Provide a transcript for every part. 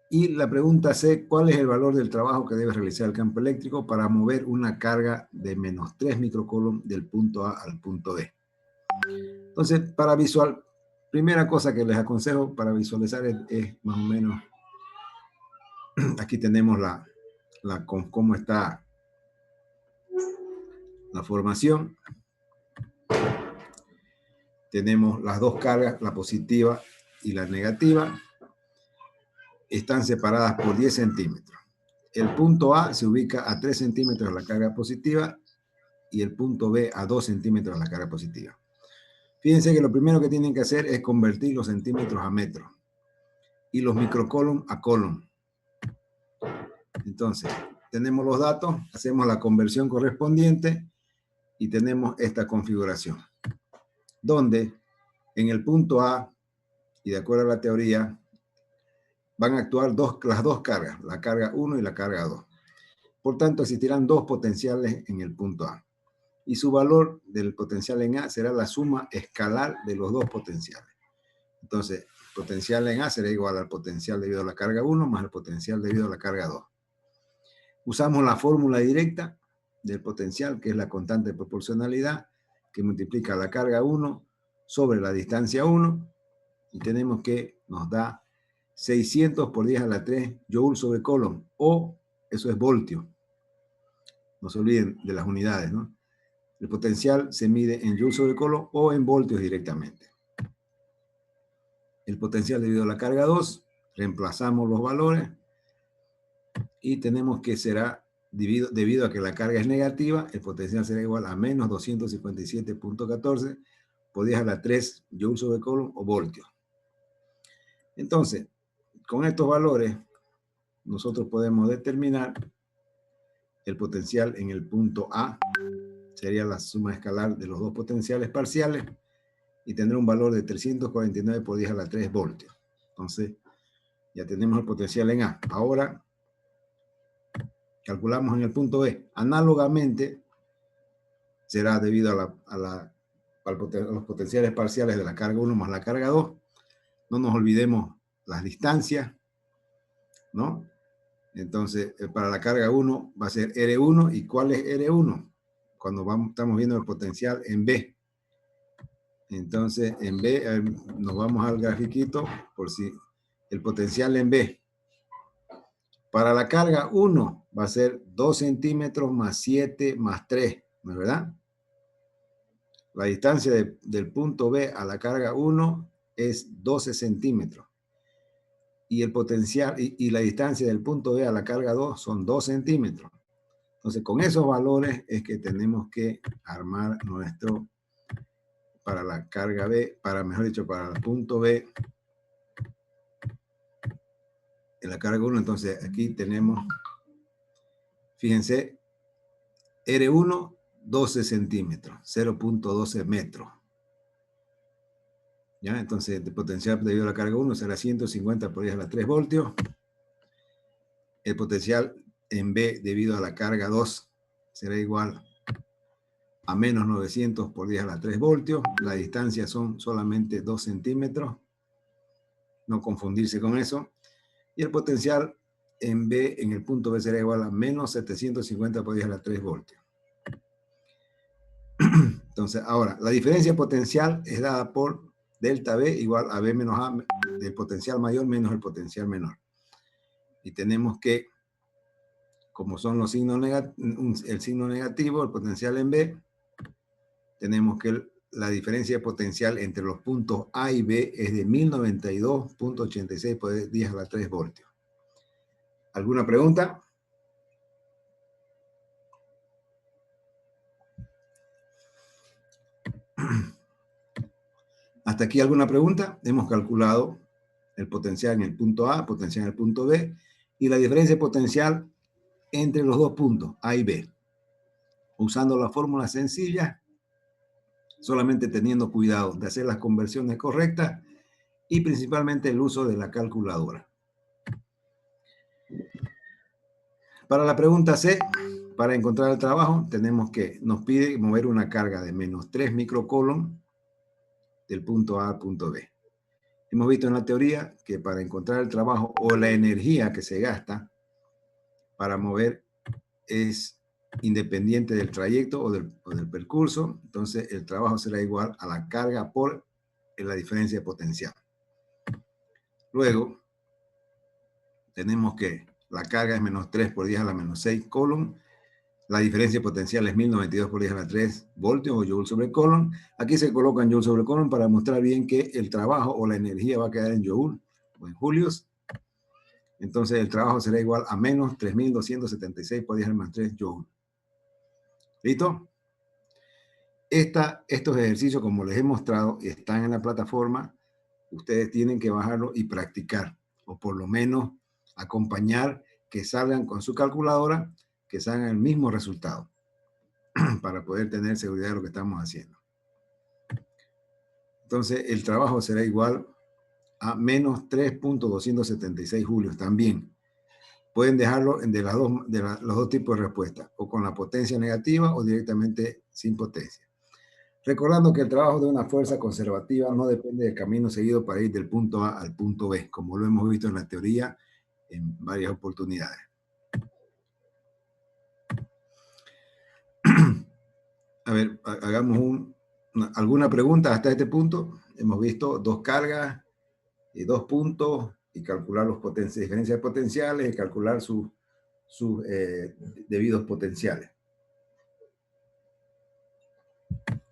Y la pregunta C, ¿cuál es el valor del trabajo que debe realizar el campo eléctrico para mover una carga de menos 3 microcoulomb del punto A al punto B? Entonces, primera cosa que les aconsejo para visualizar es más o menos, aquí tenemos cómo está la formación. Tenemos las dos cargas, la positiva y la negativa. Están separadas por 10 centímetros. El punto A se ubica a 3 centímetros de la carga positiva y el punto B a 2 centímetros de la carga positiva. Fíjense que lo primero que tienen que hacer es convertir los centímetros a metros y los microcoulomb a coulomb. Entonces, tenemos los datos, hacemos la conversión correspondiente y tenemos esta configuración, donde en el punto A, y de acuerdo a la teoría, van a actuar las dos cargas, la carga 1 y la carga 2. Por tanto, existirán dos potenciales en el punto A. Y su valor del potencial en A será la suma escalar de los dos potenciales. Entonces, el potencial en A será igual al potencial debido a la carga 1 más el potencial debido a la carga 2. Usamos la fórmula directa del potencial, que es la constante de proporcionalidad, que multiplica la carga 1 sobre la distancia 1, y tenemos que nos da 600 por 10 a la 3 joule sobre coulomb, o eso es voltio. No se olviden de las unidades, ¿no? El potencial se mide en joule sobre coulomb o en voltios directamente. El potencial debido a la carga 2, reemplazamos los valores y tenemos que será debido a que la carga es negativa, el potencial será igual a menos 257.14 por 10 a la 3 joule sobre coulomb o voltios. Entonces, con estos valores, nosotros podemos determinar el potencial en el punto A, sería la suma escalar de los dos potenciales parciales, y tendrá un valor de 349 por 10 a la 3 voltios. Entonces, ya tenemos el potencial en A. Ahora, calculamos en el punto B. Análogamente, será debido a los potenciales parciales de la carga 1 más la carga 2. No nos olvidemos las distancias, ¿no? Entonces, para la carga 1 va a ser R1. ¿Y cuál es R1? Cuando estamos viendo el potencial en B. Entonces, en B, nos vamos al grafiquito por si el potencial en B. Para la carga 1 va a ser 2 centímetros más 7 más 3, ¿no es verdad? La distancia del punto B a la carga 1 es 12 centímetros. Y el potencial y la distancia del punto B a la carga 2 son 2 centímetros. Entonces, con esos valores es que tenemos que armar para la carga B, mejor dicho, para el punto B, en la carga 1. Entonces, aquí tenemos, fíjense, R1, 12 centímetros, 0.12 metros. ¿Ya? Entonces, el potencial debido a la carga 1 será 150 por 10 a la 3 voltios. El potencial en B debido a la carga 2 será igual a menos 900 por 10 a la 3 voltios. La distancia son solamente 2 centímetros. No confundirse con eso. Y el potencial en B, en el punto B, será igual a menos 750 por 10 a la 3 voltios. Entonces, ahora, la diferencia potencial es dada por delta B igual a B menos A, del potencial mayor menos el potencial menor. Y tenemos que, como son los signos el signo negativo, el potencial en B, tenemos que la diferencia potencial entre los puntos A y B es de 1092.86 por 10 a la 3 voltios. ¿Alguna pregunta? ¿Hasta aquí alguna pregunta? Hemos calculado el potencial en el punto A, potencial en el punto B, y la diferencia potencial entre los dos puntos, A y B. Usando la fórmula sencilla, solamente teniendo cuidado de hacer las conversiones correctas y principalmente el uso de la calculadora. Para la pregunta C, para encontrar el trabajo, nos pide mover una carga de menos 3 microcoulomb del punto A al punto B. Hemos visto en la teoría que para encontrar el trabajo o la energía que se gasta para mover es independiente del trayecto o del percurso. Entonces el trabajo será igual a la carga por la diferencia de potencial. Luego tenemos que la carga es menos 3 por 10 a la menos 6 coulomb. La diferencia potencial es 1092 por 10 a la 3 voltios o joule sobre coulomb. Aquí se colocan joule sobre coulomb para mostrar bien que el trabajo o la energía va a quedar en joule o en julios. Entonces el trabajo será igual a menos 3276 por 10 a la menos 3 joule. ¿Listo? Estos ejercicios, como les he mostrado, están en la plataforma. Ustedes tienen que bajarlo y practicar, o por lo menos acompañar que salgan con su calculadora, que salgan el mismo resultado, para poder tener seguridad de lo que estamos haciendo. Entonces, el trabajo será igual a menos 3.276 julios también. Pueden dejarlo de los dos tipos de respuesta, o con la potencia negativa o directamente sin potencia. Recordando que el trabajo de una fuerza conservativa no depende del camino seguido para ir del punto A al punto B, como lo hemos visto en la teoría en varias oportunidades. A ver, hagamos alguna pregunta hasta este punto. Hemos visto dos cargas y dos puntos y calcular los diferencias potenciales y calcular sus debidos potenciales.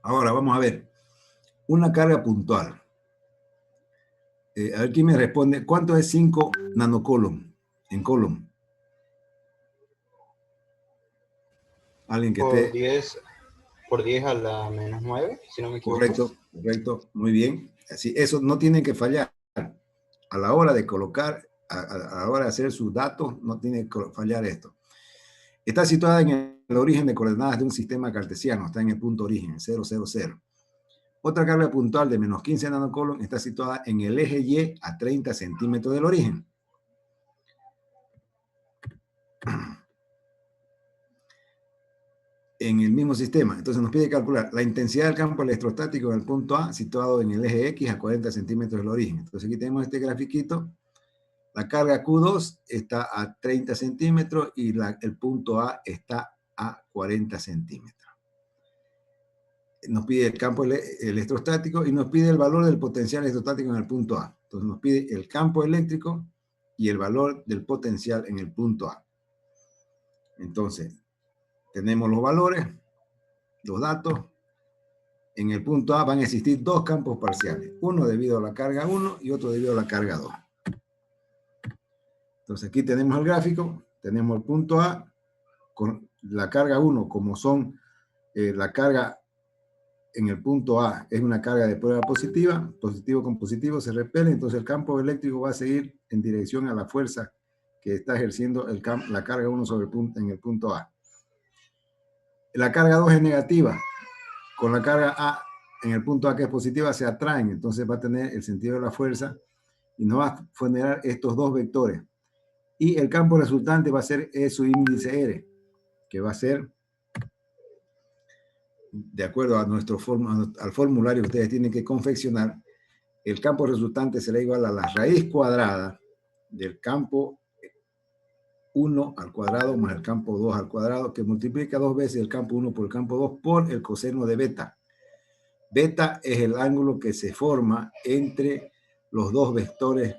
Ahora vamos a ver una carga puntual. A ver quién me responde. ¿Cuánto es 5 nanocoulomb en coulomb? Alguien que esté... Por 10 a la menos 9, si no me equivoco. Correcto, correcto, muy bien. Así, eso no tiene que fallar. A la hora de colocar, a la hora de hacer sus datos, no tiene que fallar esto. Está situada en el origen de coordenadas de un sistema cartesiano, está en el punto origen, 0, 0, 0. Otra carga puntual de menos 15 nanocoulomb está situada en el eje Y a 30 centímetros del origen. En el mismo sistema. Entonces nos pide calcular la intensidad del campo electrostático en el punto A, situado en el eje X a 40 centímetros del origen. Entonces aquí tenemos este grafiquito. La carga Q2 está a 30 centímetros y el punto A está a 40 centímetros. Nos pide el campo electrostático y nos pide el valor del potencial electrostático en el punto A. Entonces nos pide el campo eléctrico y el valor del potencial en el punto A. Entonces, tenemos los valores, los datos. En el punto A van a existir dos campos parciales, uno debido a la carga 1 y otro debido a la carga 2. Entonces aquí tenemos el gráfico, tenemos el punto A con la carga 1, como son la carga en el punto A es una carga de prueba positiva, positivo con positivo se repele, entonces el campo eléctrico va a seguir en dirección a la fuerza que está ejerciendo la carga 1 sobre en el punto A. La carga 2 es negativa, con la carga A en el punto A que es positiva se atraen, entonces va a tener el sentido de la fuerza y nos va a generar estos dos vectores. Y el campo resultante va a ser su índice R, que va a ser, de acuerdo a al formulario que ustedes tienen que confeccionar, el campo resultante será igual a la raíz cuadrada del campo 1 al cuadrado más el campo 2 al cuadrado, que multiplica dos veces el campo 1 por el campo 2 por el coseno de beta. Beta es el ángulo que se forma entre los dos vectores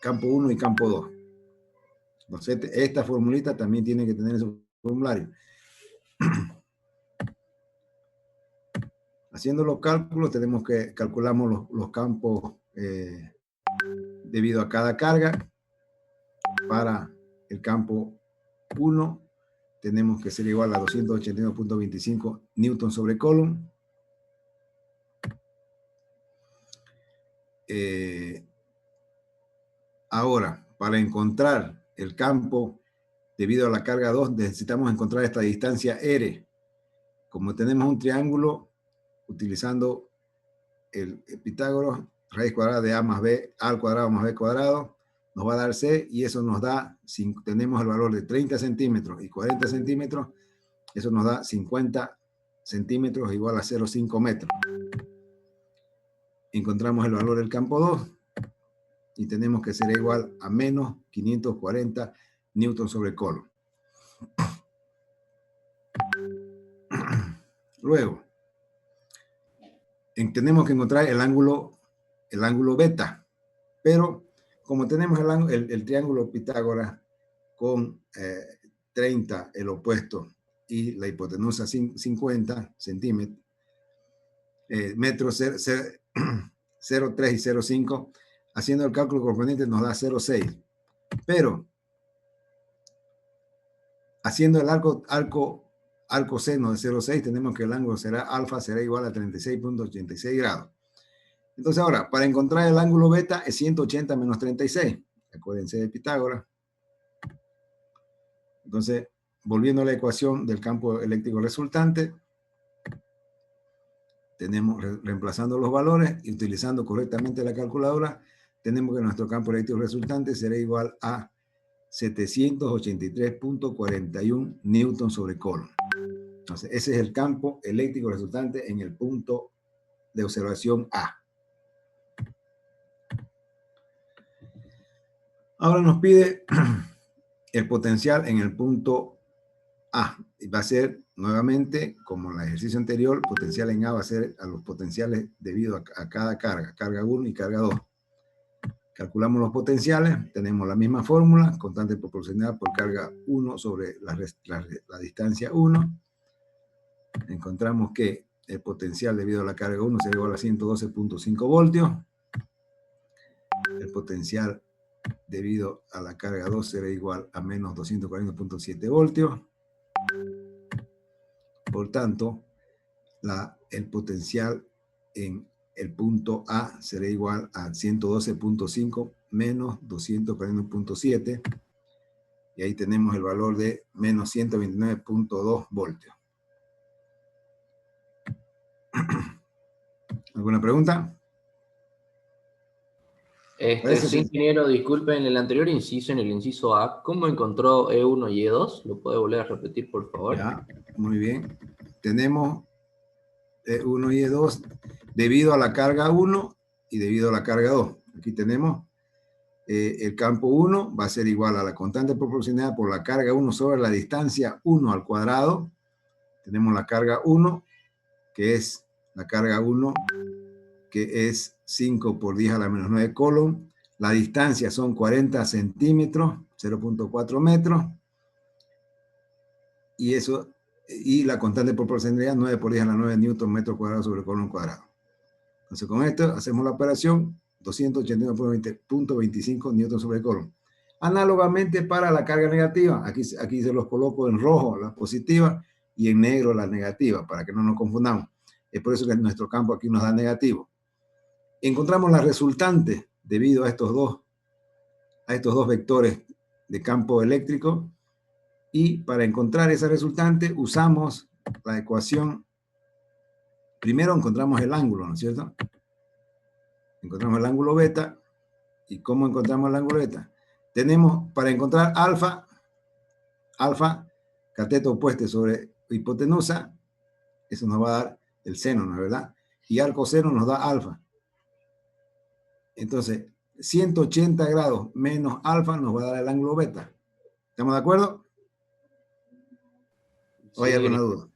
campo 1 y campo 2. Entonces, esta formulita también tiene que tener ese formulario. Haciendo los cálculos, tenemos que calculamos los campos debido a cada carga. Para el campo 1, tenemos que ser igual a 281.25 newton sobre coulomb. Ahora, para encontrar el campo debido a la carga 2, necesitamos encontrar esta distancia R. Como tenemos un triángulo, utilizando el Pitágoras, raíz cuadrada de A más B, A al cuadrado más B cuadrado, nos va a dar C, y eso nos da, si tenemos el valor de 30 centímetros y 40 centímetros, eso nos da 50 centímetros igual a 0,5 metros. encontramos el valor del campo 2 y tenemos que será igual a menos 540 newton sobre Coulomb. Luego, tenemos que encontrar el ángulo beta, pero como tenemos el triángulo Pitágoras con 30 el opuesto y la hipotenusa 50 centímetros, metros 0,3 y 0,5, haciendo el cálculo correspondiente nos da 0,6. Pero haciendo el arco seno de 0,6, tenemos que el ángulo alfa será igual a 36.86 grados. Entonces ahora, para encontrar el ángulo beta es 180 menos 36. Acuérdense de Pitágoras. Entonces, volviendo a la ecuación del campo eléctrico resultante, tenemos, reemplazando los valores y utilizando correctamente la calculadora, tenemos que nuestro campo eléctrico resultante será igual a 783.41 newton sobre Coulomb. Entonces, ese es el campo eléctrico resultante en el punto de observación A. Ahora nos pide el potencial en el punto A. Va a ser nuevamente, como en el ejercicio anterior, potencial en A va a ser a los potenciales debido a cada carga 1 y carga 2. Calculamos los potenciales, tenemos la misma fórmula, constante proporcional por carga 1 sobre la distancia 1. Encontramos que el potencial debido a la carga 1 será igual a 112.5 voltios. El potencial debido a la carga 2 será igual a menos 240.7 voltios. Por tanto, el potencial en el punto A será igual a 112.5 menos 241.7. Y ahí tenemos el valor de menos 129.2 voltios. ¿Alguna pregunta? Sí, ingeniero, disculpen, en el anterior inciso, en el inciso A, ¿cómo encontró E1 y E2? ¿Lo puede volver a repetir, por favor? Ya, muy bien. Tenemos E1 y E2 debido a la carga 1 y debido a la carga 2. Aquí tenemos el campo 1 va a ser igual a la constante proporcionada por la carga 1 sobre la distancia 1 al cuadrado. Tenemos la carga 1, que es la carga 1, que es 5 por 10 a la menos 9 Coulomb. La distancia son 40 centímetros, 0.4 metros. Y la constante de proporcionalidad, 9 por 10 a la 9 newton metro cuadrado sobre Coulomb cuadrado. Entonces, con esto hacemos la operación 289.25 newton sobre Coulomb. Análogamente para la carga negativa, aquí se los coloco en rojo las positivas y en negro las negativas, para que no nos confundamos. Es por eso que nuestro campo aquí nos da negativo. Encontramos la resultante debido a estos dos vectores de campo eléctrico, y para encontrar esa resultante usamos la ecuación. Primero encontramos el ángulo, ¿no es cierto? Encontramos el ángulo beta. ¿Y cómo encontramos el ángulo beta? Tenemos, para encontrar alfa, cateto opuesto sobre hipotenusa, eso nos va a dar el seno, ¿no es verdad? Y arco seno nos da alfa. Entonces, 180 grados menos alfa nos va a dar el ángulo beta. ¿Estamos de acuerdo? ¿O hay alguna duda?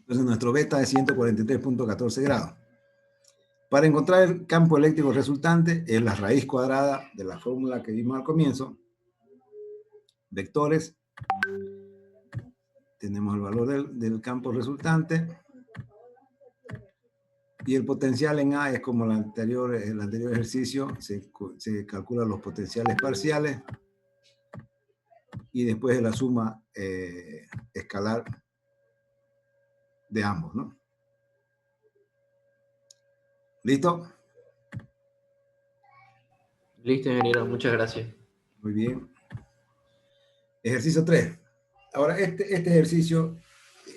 Entonces, nuestro beta es 143.14 grados. Para encontrar el campo eléctrico resultante es la raíz cuadrada de la fórmula que vimos al comienzo. Vectores. Tenemos el valor del campo resultante. Y el potencial en A es como el anterior ejercicio. Se calculan los potenciales parciales. Y después de la suma escalar de ambos, ¿no? ¿Listo? Listo, ingeniero. Muchas gracias. Muy bien. Ejercicio 3. Ahora, este ejercicio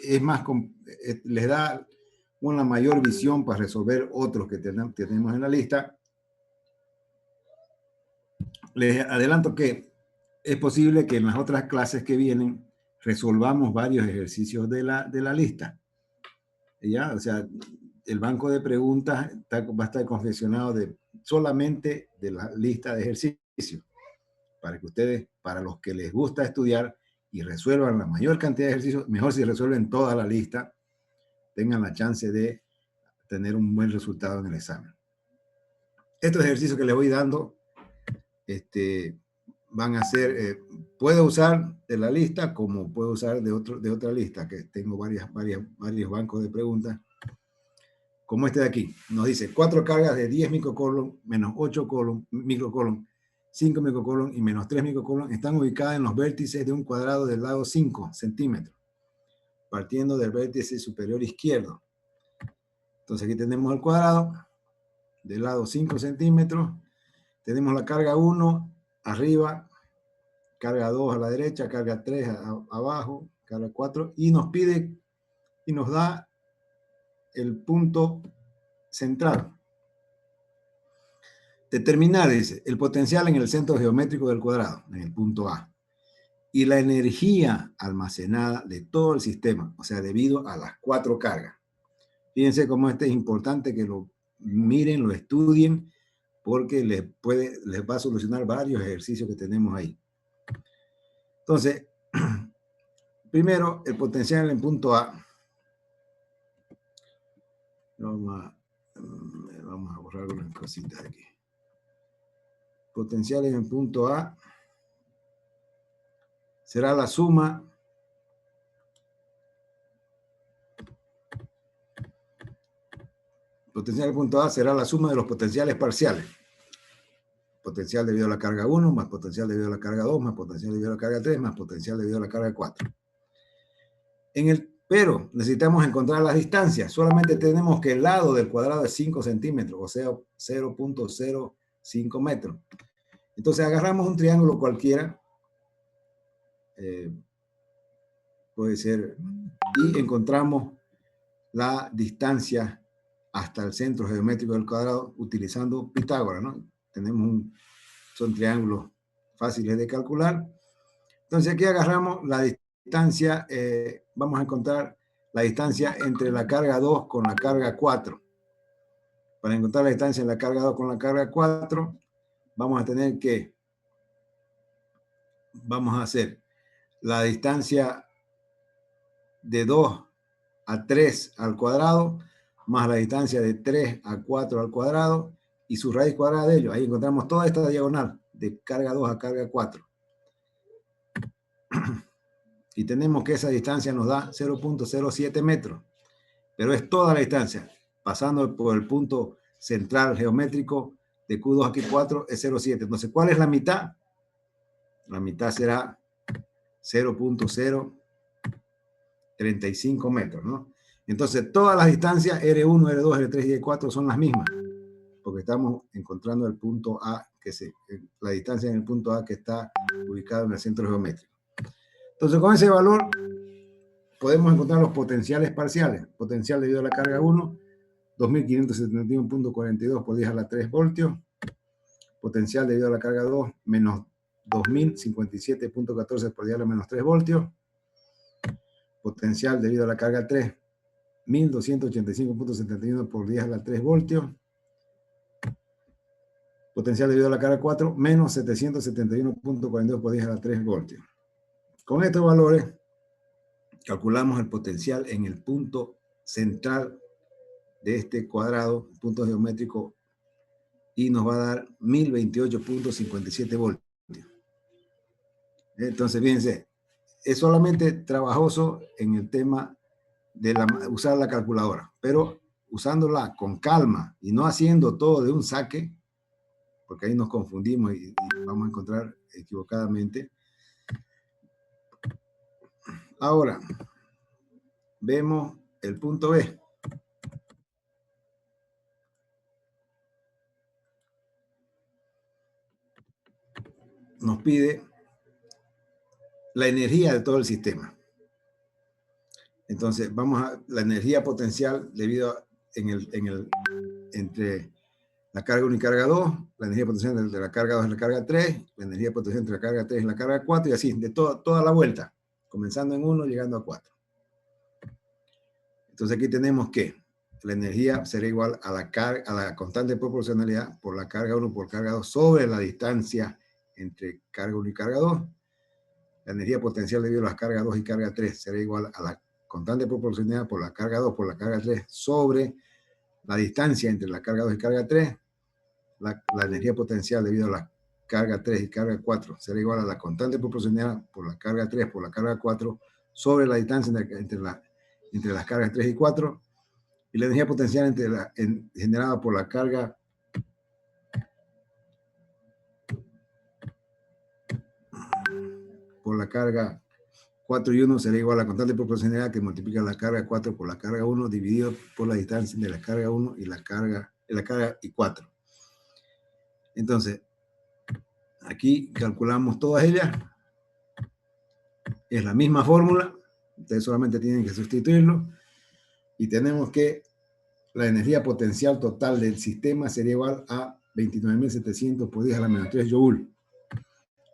es más, les da una mayor visión para resolver otros que tenemos en la lista. Les adelanto que es posible que en las otras clases que vienen resolvamos varios ejercicios de la lista. ¿Ya? O sea, el banco de preguntas va a estar confeccionado solamente de la lista de ejercicios, para que ustedes, para los que les gusta estudiar y resuelvan la mayor cantidad de ejercicios, mejor si resuelven toda la lista, tengan la chance de tener un buen resultado en el examen. Estos ejercicios que les voy dando, van a ser, puedo usar de la lista como puedo usar de otra lista, que tengo varios bancos de preguntas, como este de aquí. Nos dice 4 cargas de 10 microcoulomb, menos 8 microcoulomb, 5 microcoulomb y menos 3 microcoulomb están ubicadas en los vértices de un cuadrado del lado 5 centímetros, partiendo del vértice superior izquierdo. Entonces aquí tenemos el cuadrado del lado 5 centímetros, tenemos la carga 1 arriba, carga 2 a la derecha, carga 3 abajo, carga 4, y nos pide y nos da el punto central. Determinar, dice, el potencial en el centro geométrico del cuadrado, en el punto A, y la energía almacenada de todo el sistema, o sea, debido a las 4 cargas. Fíjense cómo es importante que lo miren, lo estudien, porque les va a solucionar varios ejercicios que tenemos ahí. Entonces, primero, el potencial en punto A. Vamos a borrar unas cositas aquí. Potencial en el punto A será la suma potencial en el punto A será la suma de los potenciales parciales. Potencial debido a la carga 1, más potencial debido a la carga 2, más potencial debido a la carga 3, más potencial debido a la carga 4. Pero necesitamos encontrar las distancias. Solamente tenemos que el lado del cuadrado es 5 centímetros, o sea, 0.05 metros. Entonces agarramos un triángulo cualquiera, puede ser, y encontramos la distancia hasta el centro geométrico del cuadrado utilizando Pitágoras, ¿no? Son triángulos fáciles de calcular. Entonces aquí agarramos la distancia, vamos a encontrar la distancia entre la carga 2 con la carga 4. Para encontrar la distancia en la carga 2 con la carga 4, vamos a tener que, vamos a hacer la distancia de 2 a 3 al cuadrado, más la distancia de 3 a 4 al cuadrado, y su raíz cuadrada de ello. Ahí encontramos toda esta diagonal, de carga 2 a carga 4. Y tenemos que esa distancia nos da 0.07 metros. Pero es toda la distancia, pasando por el punto central geométrico de Q2 a Q4 es 0.7. Entonces, ¿cuál es la mitad? La mitad será 0.035 metros, ¿no? Entonces, todas las distancias R1, R2, R3 y R4 son las mismas, porque estamos encontrando el punto A, la distancia en el punto A que está ubicado en el centro geométrico. Entonces, con ese valor podemos encontrar los potenciales parciales. Potencial debido a la carga 1, 2571.42 por 10 a la 3 voltios. Potencial debido a la carga 2, menos 2057.14 por 10 a la menos 3 voltios. Potencial debido a la carga 3, 1285.71 por 10 a la 3 voltios. Potencial debido a la carga 4, menos 771.42 por 10 a la 3 voltios. Con estos valores, calculamos el potencial en el punto central de este cuadrado, punto geométrico, y nos va a dar 1028.57 voltios. Entonces, fíjense, es solamente trabajoso en el tema de usar la calculadora, pero usándola con calma y no haciendo todo de un saque, porque ahí nos confundimos y vamos a encontrar equivocadamente. Ahora, vemos el punto B. Nos pide la energía de todo el sistema. Entonces, vamos a la energía potencial debido a, entre la carga 1 y carga 2, la energía potencial de la carga 2 y la carga 3, la energía potencial entre la carga 3 y la carga 4, y así, de toda la vuelta. comenzando en 1, llegando a 4. Entonces aquí tenemos que la energía será igual a la constante de proporcionalidad por la carga 1 por carga 2 sobre la distancia entre carga 1 y carga 2. La energía potencial debido a las cargas 2 y carga 3 será igual a la constante de proporcionalidad por la carga 2 por la carga 3 sobre la distancia entre la carga 2 y carga 3. La energía potencial debido a la carga 3 y carga 4 será igual a la constante de proporcionalidad por la carga 3 por la carga 4 sobre la distancia entre las cargas 3 y 4. Y la energía potencial generada por la carga por la carga 4 y 1 será igual a la constante de proporcionalidad que multiplica la carga 4 por la carga 1 dividido por la distancia entre la carga 1 y la carga y 4. Entonces, aquí calculamos todas ellas. Es la misma fórmula. Ustedes solamente tienen que sustituirlo. Y tenemos que la energía potencial total del sistema sería igual a 29.700 por 10 a la menos 3 joule.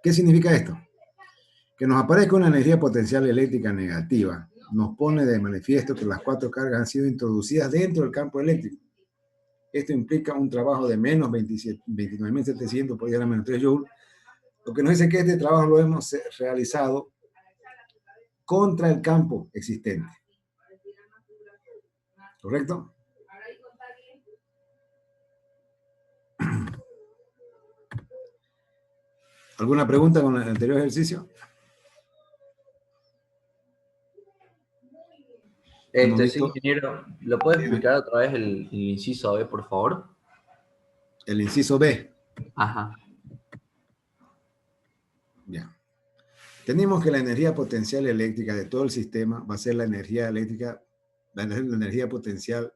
¿Qué significa esto? Que nos aparezca una energía potencial eléctrica negativa nos pone de manifiesto que las 4 cargas han sido introducidas dentro del campo eléctrico. Esto implica un trabajo de menos 29.700 por 10 a la menos 3 joule, lo que nos dice que este trabajo lo hemos realizado contra el campo existente. ¿Correcto? ¿Alguna pregunta con el anterior ejercicio? Sí, ingeniero, ¿lo puedes explicar otra vez el inciso B, por favor? El inciso B. Ajá. Bien. Tenemos que la energía potencial eléctrica de todo el sistema va a ser la energía eléctrica, la energía potencial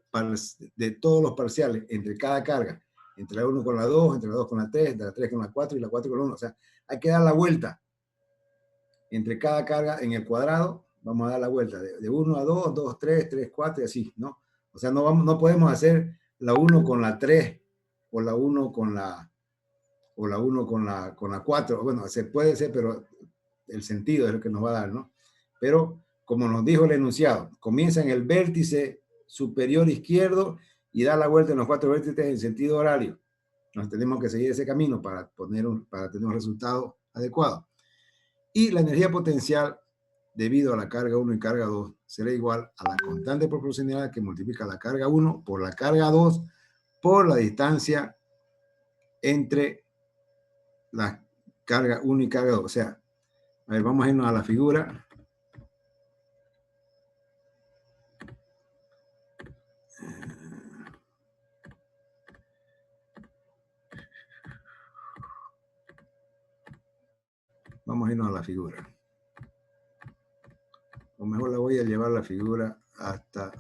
de todos los parciales entre cada carga, entre la 1 con la 2, entre la 2 con la 3, entre la 3 con la 4 y la 4 con la 1. O sea, hay que dar la vuelta entre cada carga en el cuadrado. Vamos a dar la vuelta de 1 a 2, 2, 3, 3, 4 y así, ¿no? O sea, no podemos hacer la 1 con la 3 o la 1 con la 4. Bueno, se puede ser, pero el sentido es lo que nos va a dar, ¿no? Pero, como nos dijo el enunciado, comienza en el vértice superior izquierdo y da la vuelta en los 4 vértices en sentido horario. Nos tenemos que seguir ese camino para tener un resultado adecuado. Y la energía potencial debido a la carga 1 y carga 2 será igual a la constante de proporcionalidad que multiplica la carga 1 por la carga 2 por la distancia entre la carga 1 y carga 2. O sea, a ver, vamos a irnos a la figura. Vamos a irnos a la figura. O mejor la voy a llevar la figura hasta...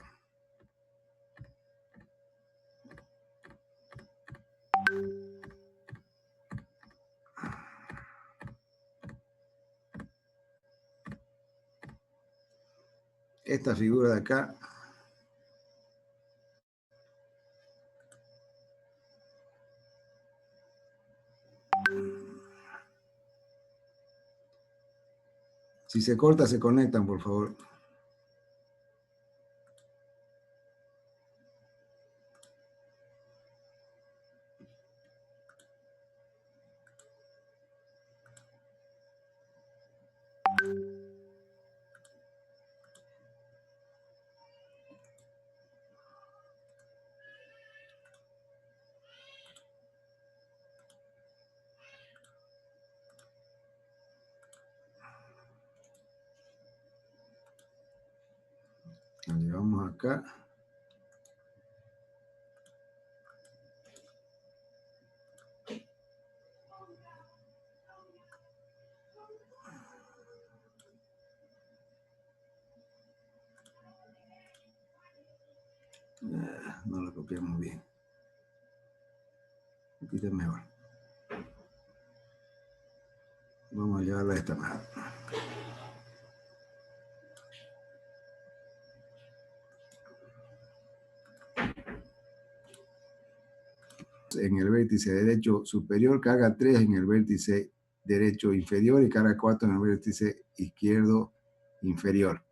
esta figura de acá. Si se corta, se conectan, por favor. La llevamos acá. No la copiamos bien. Aquí está mejor. Vamos a llevarla a esta manera. En el vértice derecho superior, carga 3 en el vértice derecho inferior y carga 4 en el vértice izquierdo inferior.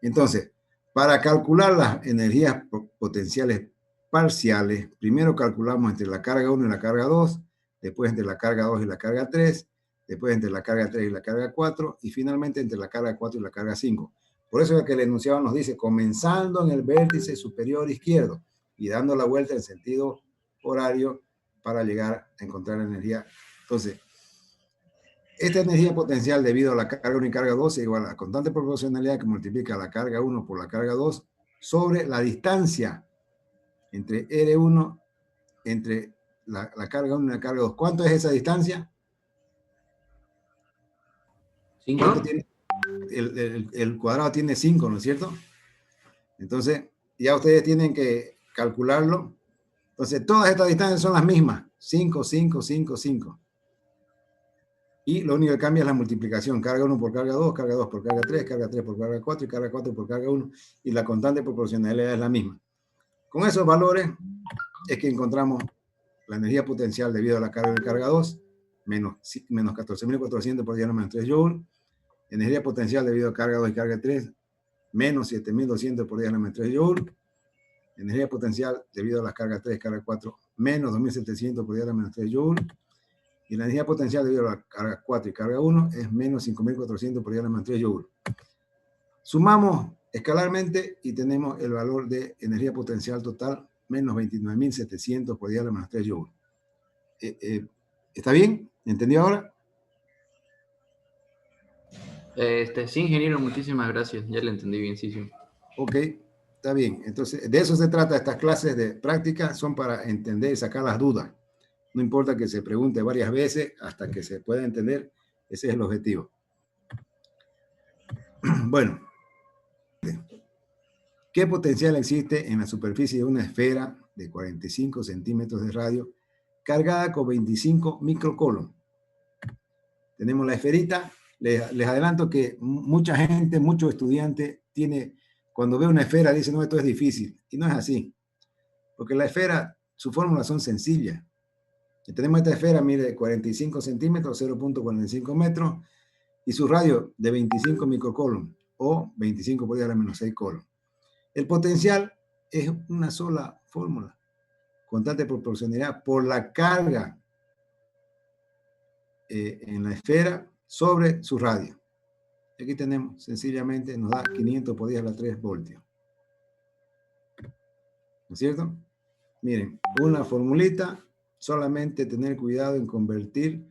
Entonces, para calcular las energías potenciales parciales, primero calculamos entre la carga 1 y la carga 2, después entre la carga 2 y la carga 3, después entre la carga 3 y la carga 4, y finalmente entre la carga 4 y la carga 5. Por eso es que el enunciado nos dice, comenzando en el vértice superior izquierdo y dando la vuelta en sentido horario para llegar a encontrar la energía. Entonces, esta energía potencial debido a la carga 1 y carga 2 es igual a la constante proporcionalidad que multiplica la carga 1 por la carga 2 sobre la distancia entre R1 entre la carga 1 y la carga 2. ¿Cuánto es esa distancia? 5. Tiene? El cuadrado tiene 5, ¿no es cierto? Entonces, ya ustedes tienen que calcularlo. Entonces, todas estas distancias son las mismas. 5, 5, 5, 5. Y lo único que cambia es la multiplicación. Carga 1 por carga 2, carga 2 por carga 3, carga 3 por carga 4 y carga 4 por carga 1. Y la constante proporcionalidad es la misma. Con esos valores es que encontramos la energía potencial debido a la carga de carga 2, menos 14.400 por 10 a la menos 3 joules. Energía potencial debido a carga 2 y carga 3, menos 7.200 por 10 a la menos 3 joules. Energía potencial debido a las cargas 3 y carga 4, menos 2.700 por 10 a la menos 3 joules. Y la energía potencial debido a la carga 4 y carga 1 es menos 5.400 por 10 a la menos 3 joules. Sumamos escalarmente y tenemos el valor de energía potencial total, menos 29.700 por 10 a la menos 3 joules. ¿Está bien? ¿Entendió ahora? Sí, ingeniero, muchísimas gracias. Ya le entendí bien, sí, sí. Ok, está bien. Entonces, de eso se trata. Estas clases de práctica son para entender y sacar las dudas. No importa que se pregunte varias veces hasta que se pueda entender. Ese es el objetivo. Bueno, ¿qué potencial existe en la superficie de una esfera de 45 centímetros de radio cargada con 25 microcoulomb? Tenemos la esferita. Les adelanto que mucha gente, muchos estudiantes, cuando ve una esfera dice, no, esto es difícil. Y no es así. Porque la esfera, sus fórmulas son sencillas. Y tenemos esta esfera, mire, 45 centímetros, 0.45 metros, y su radio de 25 microcoulomb, o 25 por 10 a la menos 6 coulomb. El potencial es una sola fórmula, constante proporcionalidad por la carga en la esfera sobre su radio. Aquí tenemos, sencillamente, nos da 500 por 10 a la 3 voltios. ¿No es cierto? Miren, una formulita, solamente tener cuidado en convertir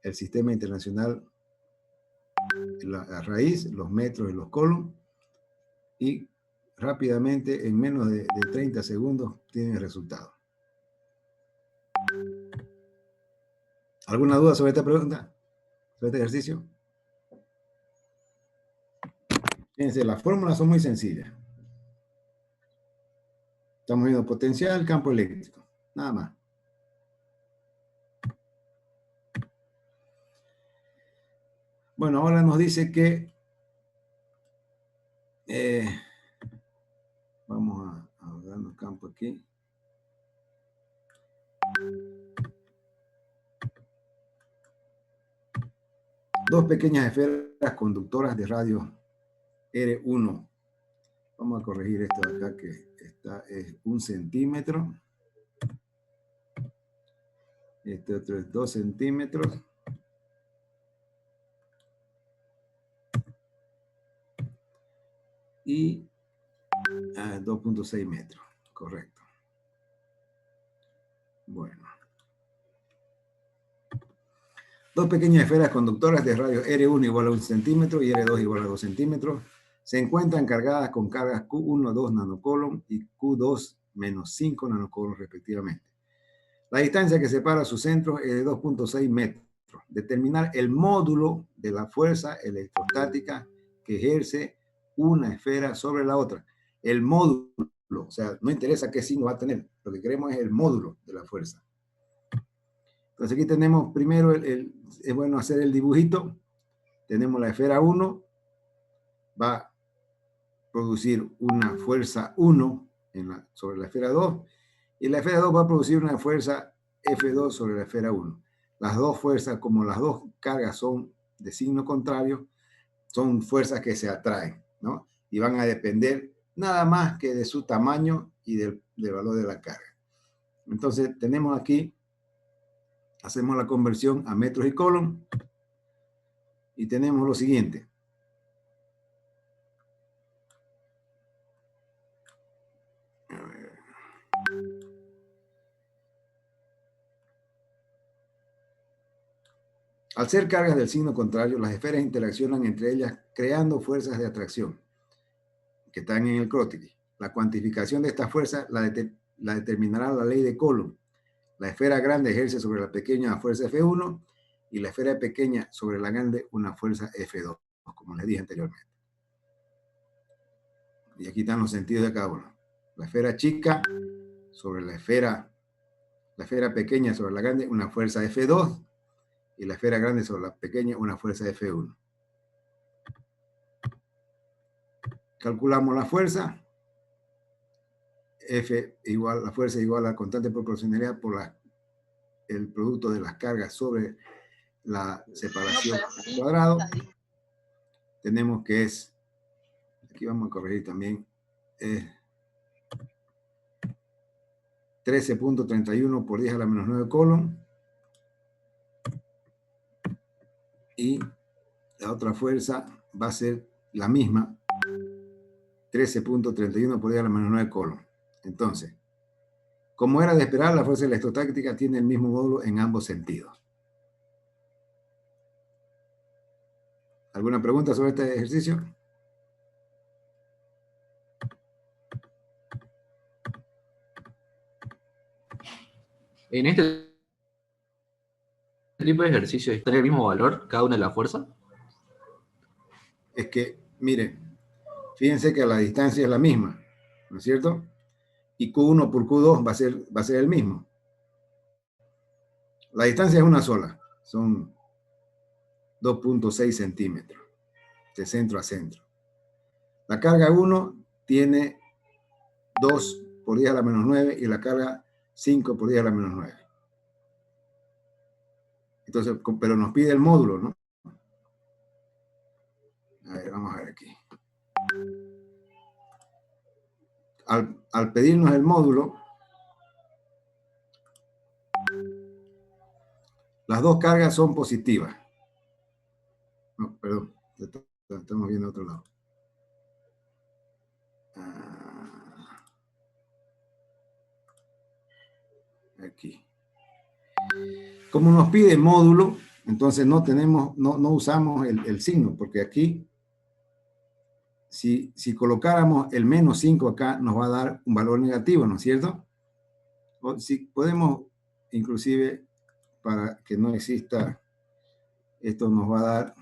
el sistema internacional, la raíz, los metros y los coulomb, y rápidamente, en menos de 30 segundos, tienen el resultado. ¿Alguna duda sobre esta pregunta? ¿Sobre este ejercicio? Fíjense, las fórmulas son muy sencillas. Estamos viendo potencial, campo eléctrico, nada más. Bueno, ahora nos dice que vamos a darnos campo aquí. Dos pequeñas esferas conductoras de radio R1. Vamos a corregir esto de acá, que esta es 1 centímetro. Este otro es 2 centímetros. Y 2.6 metros. Correcto. Bueno. Dos pequeñas esferas conductoras de radio R1 igual a 1 centímetro y R2 igual a 2 centímetros se encuentran cargadas con cargas Q1 2 nanocoulomb y Q2 menos 5 nanocoulomb respectivamente. La distancia que separa sus centros es de 2.6 metros. Determinar el módulo de la fuerza electrostática que ejerce una esfera sobre la otra. El módulo, o sea, no interesa qué signo va a tener, lo que queremos es el módulo de la fuerza. Entonces aquí tenemos primero, es bueno hacer el dibujito. Tenemos la esfera 1, va a producir una fuerza 1 sobre la esfera 2, y la esfera 2 va a producir una fuerza F2 sobre la esfera 1. Las dos fuerzas, como las dos cargas son de signo contrario, son fuerzas que se atraen, ¿no? Y van a depender nada más que de su tamaño y del valor de la carga. Entonces, tenemos aquí, hacemos la conversión a metros y coulomb y tenemos lo siguiente. Al ser cargas del signo contrario, las esferas interaccionan entre ellas creando fuerzas de atracción que están en el crótico. La cuantificación de esta fuerza la determinará la ley de Coulomb. La esfera grande ejerce sobre la pequeña una fuerza F1 y la esfera pequeña sobre la grande una fuerza F2, como les dije anteriormente. Y aquí están los sentidos de cada uno. La esfera chica sobre la esfera pequeña sobre la grande una fuerza F2 y la esfera grande sobre la pequeña una fuerza F1. Calculamos la fuerza. F igual, la fuerza igual a la constante de proporcionalidad por el producto de las cargas sobre la separación al cuadrado. Tenemos que es, aquí vamos a corregir también, 13.31 por 10 a la menos 9 coulomb. Y la otra fuerza va a ser la misma, 13.31 por 10 a la menos 9 coulomb. Entonces, como era de esperar, la fuerza electrostática tiene el mismo módulo en ambos sentidos. ¿Alguna pregunta sobre este ejercicio? En este tipo de ejercicios, ¿está el mismo valor cada una de las fuerzas? Es que, miren, fíjense que la distancia es la misma, ¿no es cierto? Y Q1 por Q2 va a ser el mismo. La distancia es una sola, son 2.6 centímetros de centro a centro. La carga 1 tiene 2 por 10 a la menos 9 y la carga 5 por 10 a la menos 9. Entonces, pero nos pide el módulo, ¿no? A ver, vamos a ver aquí. Al pedirnos el módulo, las dos cargas son positivas. No, perdón, estamos viendo otro lado. Aquí. Como nos pide módulo, entonces no usamos el signo, porque aquí, si colocáramos el menos 5 acá, nos va a dar un valor negativo, ¿no es cierto? O si podemos, inclusive, para que no exista, esto nos va a dar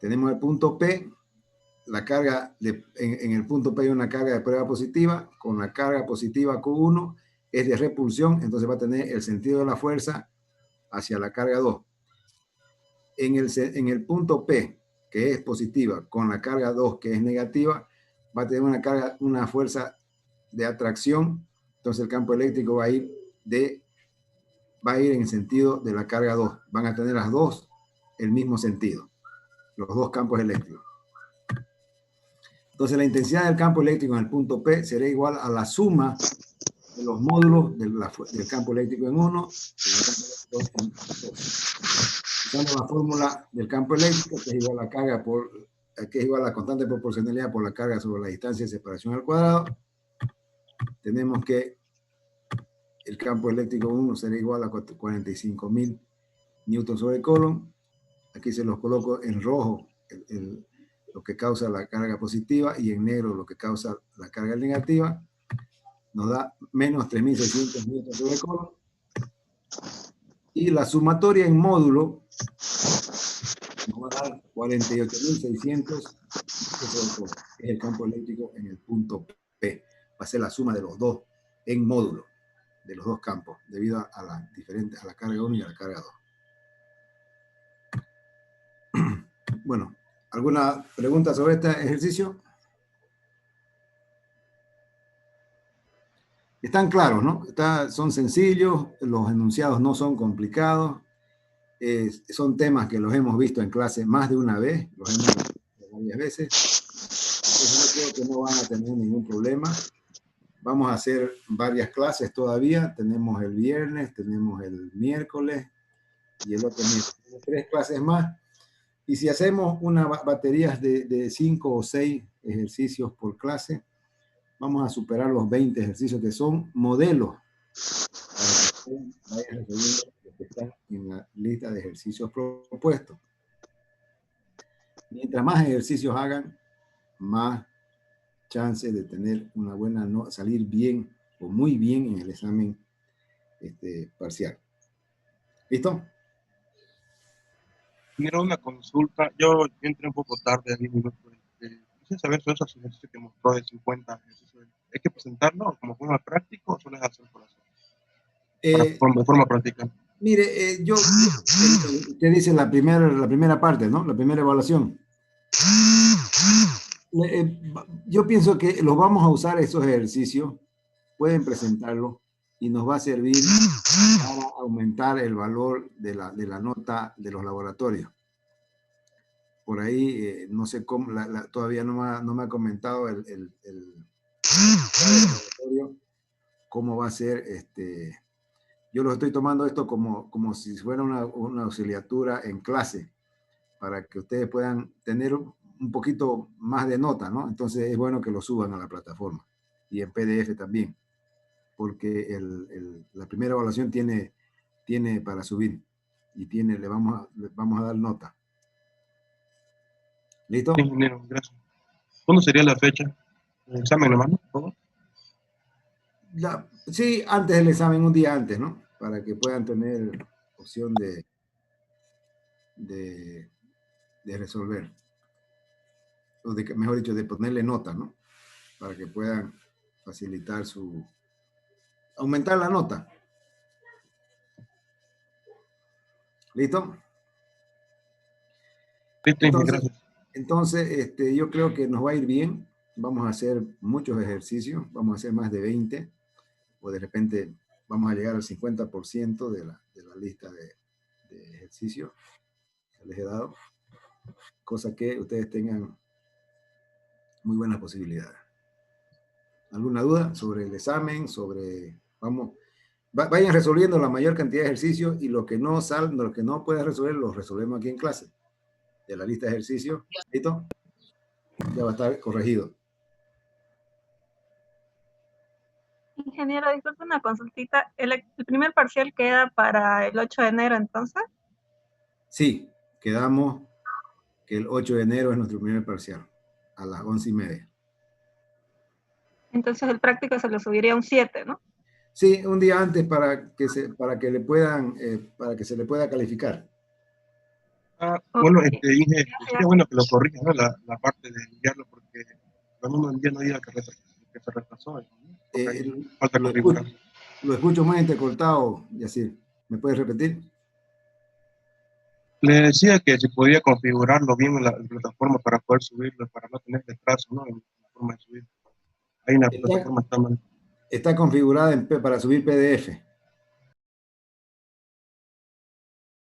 Tenemos el punto P, la carga en el punto P hay una carga de prueba positiva, con la carga positiva Q1 es de repulsión, entonces va a tener el sentido de la fuerza hacia la carga 2. En el punto P, que es positiva, con la carga 2, que es negativa, va a tener una fuerza de atracción, entonces el campo eléctrico va a ir en el sentido de la carga 2. Van a tener las dos el mismo sentido, los dos campos eléctricos. Entonces la intensidad del campo eléctrico en el punto P será igual a la suma de los módulos del campo eléctrico en 1 y del campo eléctrico en 2. Usando la fórmula del campo eléctrico, que es igual a la carga que es igual a la constante proporcionalidad por la carga sobre la distancia de separación al cuadrado, tenemos que el campo eléctrico 1 será igual a 45.000 newton sobre Coulomb. Aquí se los coloco en rojo, lo que causa la carga positiva, y en negro lo que causa la carga negativa. Nos da menos 3.600 newton sobre Coulomb. Y la sumatoria en módulo nos va a dar 48.600 sobre Coulomb, que es el campo eléctrico en el punto P. Va a ser la suma de los dos en módulo, de los dos campos, debido a la carga 1 y a la carga 2. Bueno, ¿alguna pregunta sobre este ejercicio? Están claros, ¿no? Son sencillos, los enunciados no son complicados, son temas que los hemos visto en clase más de una vez, los hemos visto varias veces. Entonces yo creo que no van a tener ningún problema. Vamos a hacer varias clases todavía. Tenemos el viernes, tenemos el miércoles y el otro miércoles. 3 clases más. Y si hacemos una baterías de 5 o 6 ejercicios por clase, vamos a superar los 20 ejercicios que son modelos para que vayan resolviendo los que están en la lista de ejercicios propuestos. Mientras más ejercicios hagan, más chance de tener una buena nota, salir bien o muy bien en el examen parcial. ¿Listo? Primero una consulta. Yo entré un poco tarde a 10 minutos. Quise saber sobre esos ejercicios que mostró de 50 ejercicios. ¿Hay que presentarlo como forma práctica o solo es hacer por hacer? De forma práctica. Mire, usted dice la primera parte, ¿no? La primera evaluación. Yo pienso que los vamos a usar esos ejercicios, pueden presentarlos y nos va a servir para aumentar el valor de la nota de los laboratorios. Por ahí, no sé cómo, todavía no me ha comentado el laboratorio, cómo va a ser. Yo lo estoy tomando esto como si fuera una auxiliatura en clase, para que ustedes puedan tener un poquito más de nota, ¿no? Entonces es bueno que lo suban a la plataforma y en PDF también, porque la primera evaluación tiene para subir y le vamos a dar nota. ¿Listo? Sí, ingeniero, gracias. ¿Cuándo sería la fecha? ¿El examen, hermano? ¿Todo? Sí, antes del examen, un día antes, ¿no? Para que puedan tener opción de resolver. O mejor dicho, de ponerle nota, ¿no? Para que puedan facilitar aumentar la nota. ¿Listo? Listo, gracias. Entonces, yo creo que nos va a ir bien. Vamos a hacer muchos ejercicios, vamos a hacer más de 20, o de repente vamos a llegar al 50% de la lista de ejercicios que les he dado, cosa que ustedes tengan muy buenas posibilidades. ¿Alguna duda sobre el examen? Vayan resolviendo la mayor cantidad de ejercicios, y lo que no pueden resolver, los resolvemos aquí en clase. De la lista de ejercicios, ¿listo? Ya va a estar corregido. Ingeniero, disculpe una consultita. ¿El primer parcial queda para el 8 de enero entonces? Sí, quedamos que el 8 de enero es nuestro primer parcial, a las 11:30. Entonces el práctico se lo subiría un 7, ¿no? Sí, un día antes para que se le pueda calificar. Bueno, Ok. Inge, sería bueno que lo corrija, ¿no? La parte de enviarlo, porque cuando uno envía no diga que se retrasó, ¿no? Porque ahí falta Lo configurar. escucho muy entrecortado, Yacir. ¿Me puedes repetir? Le decía que si podía configurarlo bien en la plataforma para poder subirlo, para no tener retraso, ¿no? En la forma de subir. Ahí en la plataforma está mal. Está configurada para subir PDF.